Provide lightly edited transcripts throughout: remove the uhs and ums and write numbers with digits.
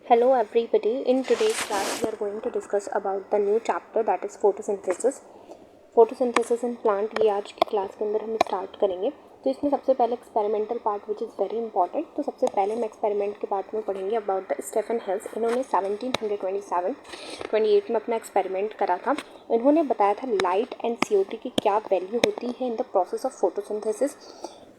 Hello everybody, in today's class we are going to discuss about the new chapter that is photosynthesis. photosynthesis in plant ये आज की class के अंदर हम start करेंगे। तो इसमें सबसे पहले experimental part which is very important. तो सबसे पहले हम एक्सपेरिमेंट के पार्ट में पढ़ेंगे अबाउट द स्टेफन हेल्स। इन्होंने 1728 में अपना एक्सपेरिमेंट करा था। इन्होंने बताया था लाइट एंड CO2 की क्या वैल्यू होती है इन द प्रोसेस ऑफ फोटोसिंथेसिस।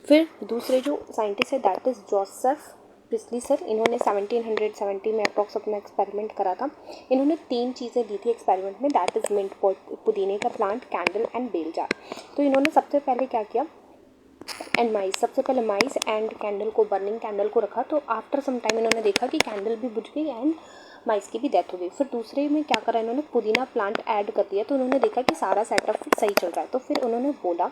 फिर दूसरे जो साइंटिस्ट है that is Joseph priestly sir, इन्होंने 1770 में अप्रॉक्स अपना एक्सपेरिमेंट करा था। इन्होंने 3 चीज़ें दी थी एक्सपेरिमेंट में, दैट इज़ मिंट, पुदीने का plant, candle and bell jar. तो इन्होंने सबसे पहले क्या किया, एंड माइस, सबसे पहले माइस एंड कैंडल को, बर्निंग कैंडल को रखा। तो आफ्टर सम टाइम इन्होंने देखा कि कैंडल भी बुझ गई एंड माइस की भी डेथ हो गई। फिर दूसरे में क्या करा, इन्होंने पुदीना प्लांट ऐड कर दिया। तो उन्होंने देखा कि सारा सेटअप सही चल रहा है। तो फिर उन्होंने बोला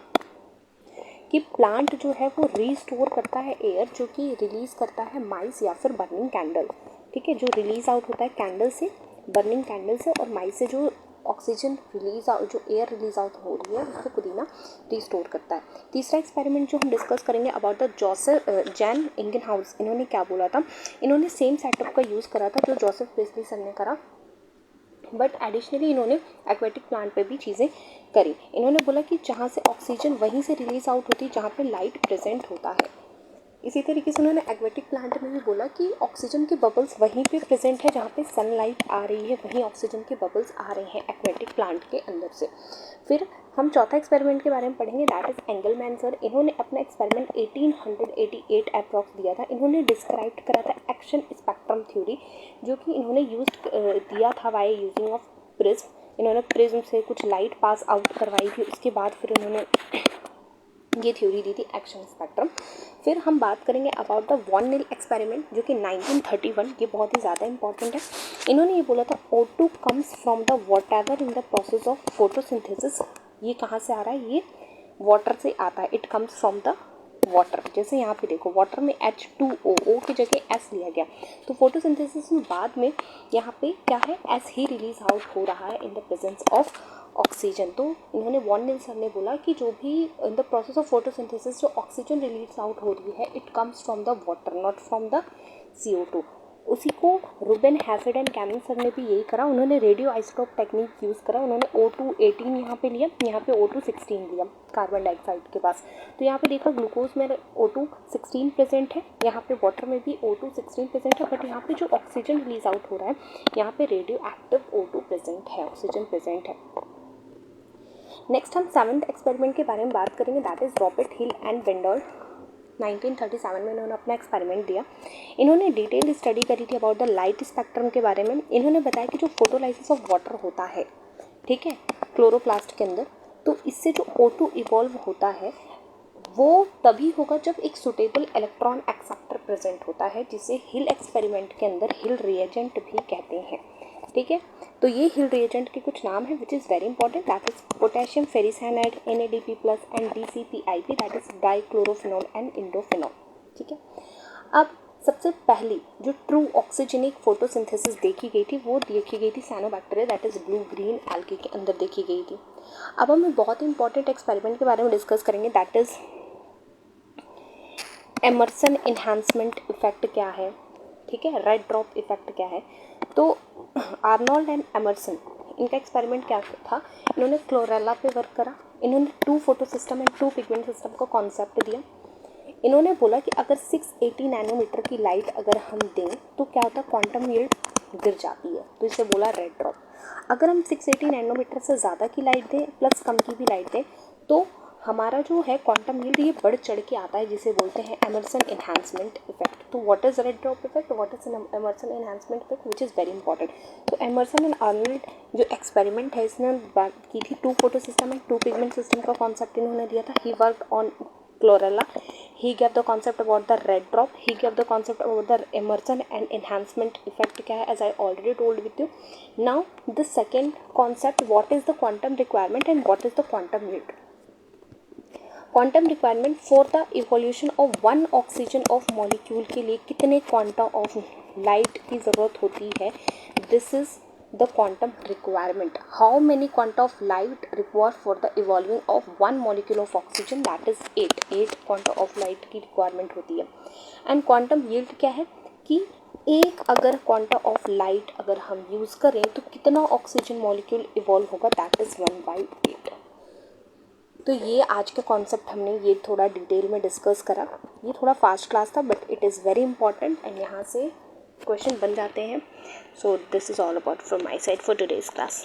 कि प्लांट जो है वो रीस्टोर करता है एयर जो कि रिलीज़ करता है माइस या फिर बर्निंग कैंडल। ठीक है, जो रिलीज़ आउट होता है कैंडल से, बर्निंग कैंडल से और माइस से जो ऑक्सीजन रिलीज आउट, जो एयर रिलीज आउट हो रही है उसको पुदीना रीस्टोर करता है। तीसरा एक्सपेरिमेंट जो हम डिस्कस करेंगे अबाउट द जैन इंगनहाउस। इन्होंने क्या बोला था, इन्होंने सेम सेटअप का यूज़ करा था जो जोसेफ प्रिस्ली सर ने करा, बट एडिशनली इन्होंने एक्वेटिक प्लांट पे भी चीज़ें करी। इन्होंने बोला कि जहाँ से ऑक्सीजन वहीं से रिलीज आउट होती है जहाँ पे लाइट प्रेजेंट होता है। इसी तरीके से उन्होंने एक्वेटिक प्लांट में भी बोला कि ऑक्सीजन के बबल्स वहीं पे प्रेजेंट है जहाँ पे सनलाइट आ रही है, वहीं ऑक्सीजन के बबल्स आ रहे हैं एक्वेटिक प्लांट के अंदर से। फिर हम चौथा एक्सपेरिमेंट के बारे में पढ़ेंगे, दैट इज़ एंगलमैन सर। इन्होंने अपना एक्सपेरिमेंट 1888 अप्रॉक्स दिया था। इन्होंने डिस्क्राइब करा था एक्शन स्पेक्ट्रम थ्योरी, जो कि इन्होंने यूज दिया था बाय यूजिंग ऑफ प्रिज्म। इन्होंने प्रिज्म से कुछ लाइट पास आउट करवाई थी, उसके बाद फिर उन्होंने ये थ्योरी दी थी एक्शन स्पेक्ट्रम। फिर हम बात करेंगे about the Van Niel experiment जो कि 1931, ये बहुत ही ज़्यादा इंपॉर्टेंट है। इन्होंने ये बोला था O2 comes from the whatever in the process of photosynthesis. ये कहाँ से आ रहा है, ये वाटर से आता है, it comes from the water. जैसे यहाँ पे देखो वाटर में H2O, O की जगह S लिया गया। तो फोटोसिंथेसिस में बाद में यहाँ पे क्या है, S ही रिलीज आउट हो रहा है in the presence of oxygen. तो इन्होंने वॉन नील सर ने बोला कि जो भी in the process of photosynthesis जो ऑक्सीजन रिलीज आउट हो रही है, it comes from the water not from the CO2। उसी को Ruben Hassid and Kamen sir ने भी यही करा। उन्होंने रेडियो आइसोटोप टेक्निक यूज़ करा। उन्होंने O218 यहाँ पे लिया, यहाँ पे O216 लिया कार्बन डाइऑक्साइड के पास। तो यहाँ पे देखा ग्लूकोज में O216 प्रेजेंट है, यहाँ पे वाटर में भी O216 प्रेजेंट है, बट यहाँ पे जो ऑक्सीजन रिलीज आउट हो रहा है यहाँ पे रेडियो एक्टिव O2 प्रेजेंट है, ऑक्सीजन प्रेजेंट है। नेक्स्ट हम 7th एक्सपेरिमेंट के बारे में बात करेंगे, that is Robert Hill and Bendall. 1937 में इन्होंने अपना एक्सपेरिमेंट दिया। इन्होंने डिटेल स्टडी करी थी अबाउट द लाइट स्पेक्ट्रम के बारे में। इन्होंने बताया कि जो फोटोलाइसिस ऑफ वाटर होता है, ठीक है, क्लोरोप्लास्ट के अंदर, तो इससे जो O2 इवॉल्व होता है वो तभी होगा जब एक सुटेबल इलेक्ट्रॉन एक्सेप्टर प्रेजेंट होता है, जिसे हिल एक्सपेरिमेंट के अंदर हिल रिएजेंट भी कहते हैं। ठीक है, तो ये हिल रिएजेंट के कुछ नाम है which is very important, that is potassium ferricyanide, NADP+, and DCPIP, that is dichlorophenol and indophenol. ठीक है, अब सबसे पहली जो ट्रू ऑक्सीजनिक फोटोसिंथेसिस देखी गई थी वो देखी गई थी cyanobacteria, that is blue green algae के अंदर देखी गई थी। अब हम बहुत ही इंपॉर्टेंट एक्सपेरिमेंट के बारे में डिस्कस करेंगे, that is Emerson enhancement effect क्या है। ठीक है, रेड ड्रॉप इफेक्ट क्या है। तो आर्नोल्ड एंड एमर्सन, इनका एक्सपेरिमेंट क्या था, इन्होंने क्लोरेला पे वर्क करा। इन्होंने 2 photo system and 2 pigment system का कॉन्सेप्ट दिया। इन्होंने बोला कि अगर 680 नैनोमीटर की लाइट अगर हम दें तो क्या होता है, क्वांटम यील्ड गिर जाती है, तो इसे बोला रेड ड्रॉप। अगर हम 680 नैनोमीटर से ज़्यादा की लाइट दें प्लस कम की भी लाइट दें तो हमारा जो है क्वांटम यील्ड ये बढ़ चढ़ के आता है, जिसे बोलते हैं एमर्सन इन्हांसमेंट इफेक्ट। तो what is red drop effect, what is Emerson enhancement effect, which is very important. तो एमर्सन एंड आर्नल्ड जो एक्सपेरिमेंट है इसने बात की थी 2 photo system and 2 pigment system का कॉन्सेप्ट इन्होंने दिया था। He worked on chlorella, he gave the concept about the red drop, he gave the concept about the emerson and enhancement effect क्या है, as I already told with you. Now the second concept, what is the quantum requirement and what is the quantum yield. Quantum requirement for the evolution of 1 oxygen of molecule के लिए कितने quanta of light की ज़रूरत होती है, this is the quantum requirement. How many quanta of light require for the evolving of 1 molecule of oxygen, that is 8 quanta of light की requirement होती है। एंड क्वांटम यील्ड क्या है कि एक अगर क्वांटा ऑफ लाइट अगर हम यूज़ करें तो कितना ऑक्सीजन मॉलिक्यूल इवॉल्व होगा, दैट इज़ 1/8। तो ये आज का कॉन्सेप्ट हमने ये थोड़ा डिटेल में डिस्कस करा। ये थोड़ा फास्ट क्लास था but it is very important and यहाँ से क्वेश्चन बन जाते हैं। So this is all about from my side for today's class.